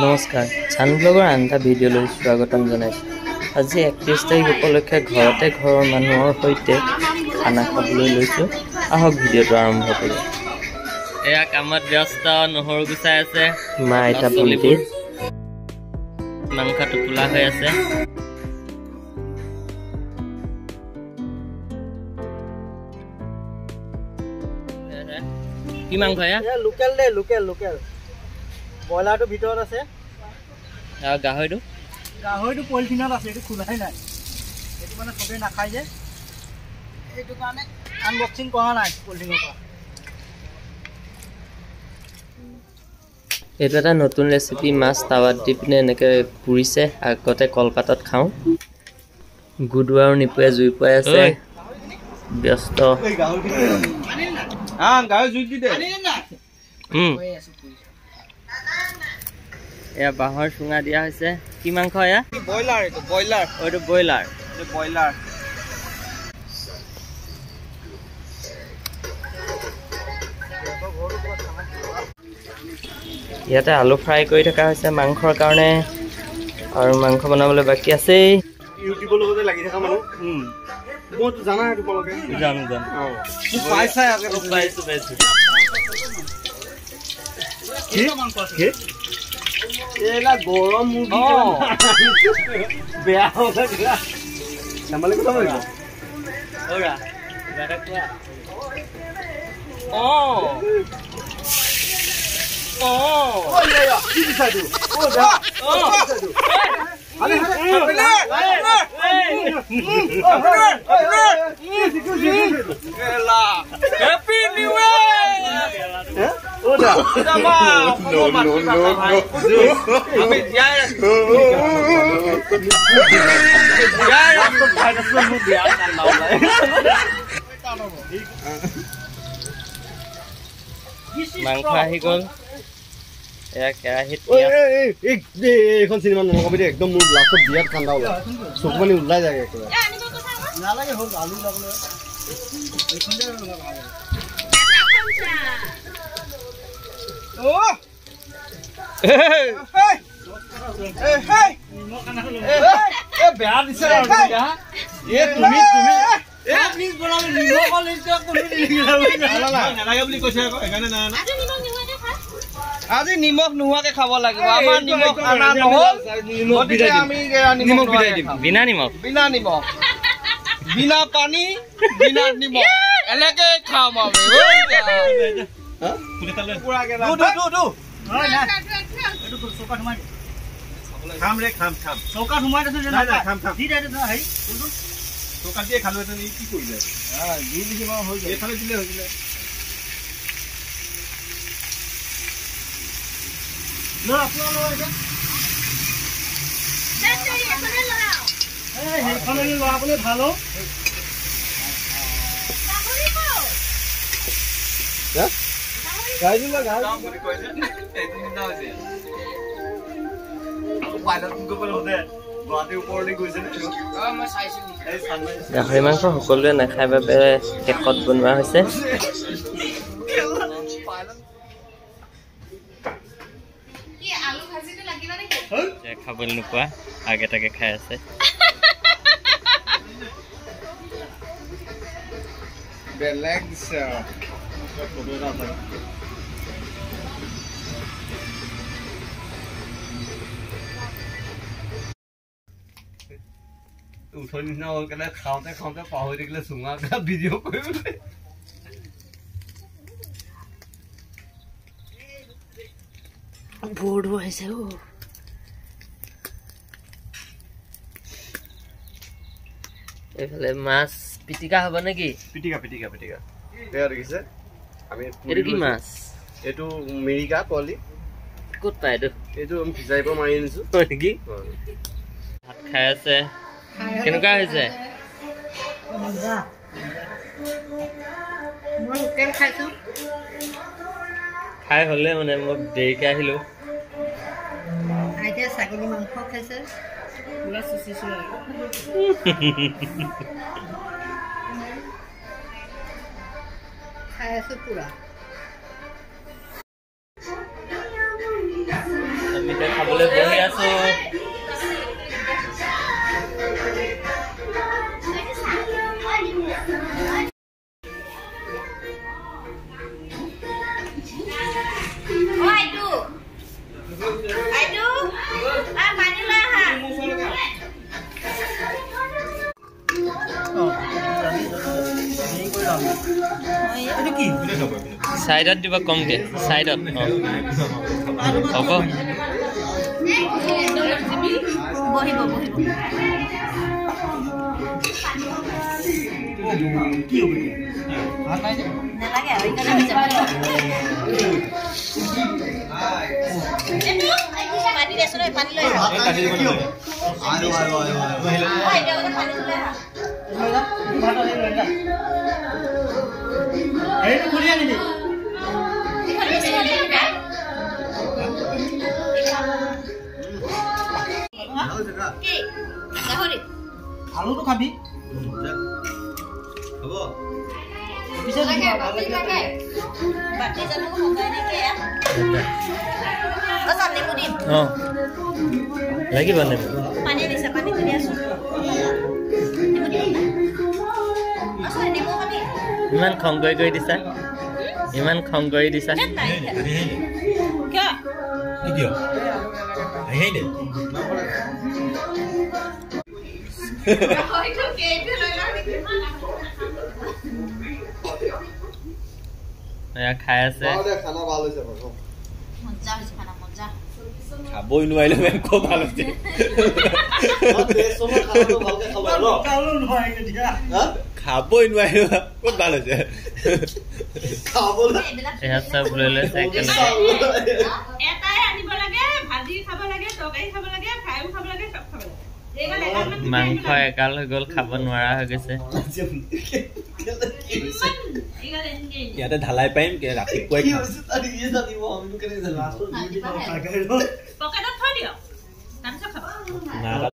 নমস্কাৰ চানব্লগৰ আনটা ভিডিঅ'লৈ স্বাগতম জনাইছোঁ। আজি 31 তাৰিখ উপলক্ষে ঘৰতে ঘৰৰ মানুহৰ সৈতে খানা খাবলৈ লৈছোঁ। আহক ভিডিঅ'টো আৰম্ভ কৰোঁ। এয়া কামত ব্যস্ত, নহৰু গুচাই আছে, মা আইতা ভণ্টি, মাংস টোপোলা হৈ আছে। কি মাংস এয়া? লোকেল দে, লোকেল লোকেল ব্ৰইলাৰটো ভিতৰত আছে আৰু গাহৰিটো পলিথিনত আছে, এইটো খোলাই নাই। এইটো মানে চবেই নাখায় যে, এইটো কাৰণে আনবক্সিং কৰা নাই পলিথিনৰ পৰা। এইটো এটা নতুন ৰেচিপি। মাছ টাৱাত দি পিনে এনেকৈ পুৰিছে। আগতে কলপাতত খাওঁ। গুডু আৰু নিপুৱে জুই পুৱাই আছে, ব্যস্ত। এয়া বাঁহৰ চুঙা দিয়া হৈছে। কি মাংস এয়া? ব্ৰইলাৰ। এইটো ব্ৰইলাৰ, এইটো ব্ৰইলাৰ। ব্ৰইলাৰ। ইয়াতে আলু ফ্ৰাই কৰি থকা হৈছে মাংসৰ কাৰণে, আৰু মাংস বনাবলৈ বাকী আছেই। ইউটিউবৰ লগতে লাগি থকা মানুহ মইতো জানা তোমালোকে। জানো গৰম বেয়া ধেমালি কথা ভাবিব। মাংস আহি গ'ল। এয়া কেৰাহীত এইখন চিনেমা নকবি দেই, একদম মোৰ লাষ্টত বিৰাট ঠাণ্ডা ওলাই, চকু পানী ওলাই যায় একেবাৰে। নালাগে হ'ল আলু ওলাবলৈ। বেয়া দিছে আজি নিমখ নোহোৱাকে খাব লাগিব। আমাৰ নিমখ অনা নহ'ল, আমি নিমখ বিনা নিমখ, বিনা নিমখ, বিনা পানী, বিনা নিমখ, এনেকে খাম আমি। চৌকাত সোমাই দিছো চৌকাত দিয়ে খালো। কি কৰিলে এইফালে দিলে হৈছিলে। ল'ৰাবলৈ ভাল গাহৰি মাংস সকলোৱে নাখায় বাবে শেষত বনোৱা হৈছে। খাবলৈ নোপোৱা আগে তাকে খাই আছে। বেলেগ উঠৰ নিচিনা হ'ল কাৰণে খাওঁতে খাওঁতে পাহৰি থাকিলে চুঙা ভিডিঅ' কৰিবলৈ। বৰ্ড আহিছে। এইফালে মাছ পিটিকা হ'ব নেকি? পিটিকা পিটিকা পিটিকা এয়া দেখিছে। আমি এইটো কি মাছ? এইটো মিৰিকা পোৱালি। ক'ত পায় এইটো? এইটো আমি ফিচাৰীৰ পৰা মাৰি আনিছো নেকি? ভাত খাই আছে। কেনেকুৱা হৈছে? খাই হ'লে মানে মই দেৰিকৈ আহিলোঁ। ছাগলী মাংস খাইছে, পুৰা চুচিছো খাই আছো পুৰা আমি তো খাবলৈ বহি আছো সাইডত দিব কমকে সাইডত হ'ব বহিব কি হ'ব ভাত নাই যে নালাগে আৰু ইকানে হৈ যাব পানী দেছো লৈ পানী লৈ আহ আইও আইও পানী লৈ আহ ভাত লৈ যা এইটো খুলি আনি দে কি গাহৰি আলুটো খাবি হ'ব পিছে লাগে বাটি জানো মগাই নেকি চামনে মুদিম লাগিব নেকি পানী দিছা পানী দি আছো ইমান খং কৰি দিছা ইমান খং কৰি দিছা কিয় আহি দে খাই আছে খানা ভাল হৈছে মজা হৈছে খানা মজা খাবই নোৱাৰিলে মেম খুব ভাল হৈছে খাবই নোৱাৰিলে ক'ত ভাল হৈছে এয়া চব লৈ লৈছে এটাই আনিব লাগে ভাজি খাব লাগে তৰকাৰী খাব লাগে ফ্ৰাইও খাব লাগে সব খাব লাগে মাংস একাল হৈ গ'ল খাব নোৱাৰা হৈ গৈছে ইয়াতে ঢালাই পাৰিম ৰাতিপুৱাই পকেটত থৈ দিয়ক তাৰপিছত খাব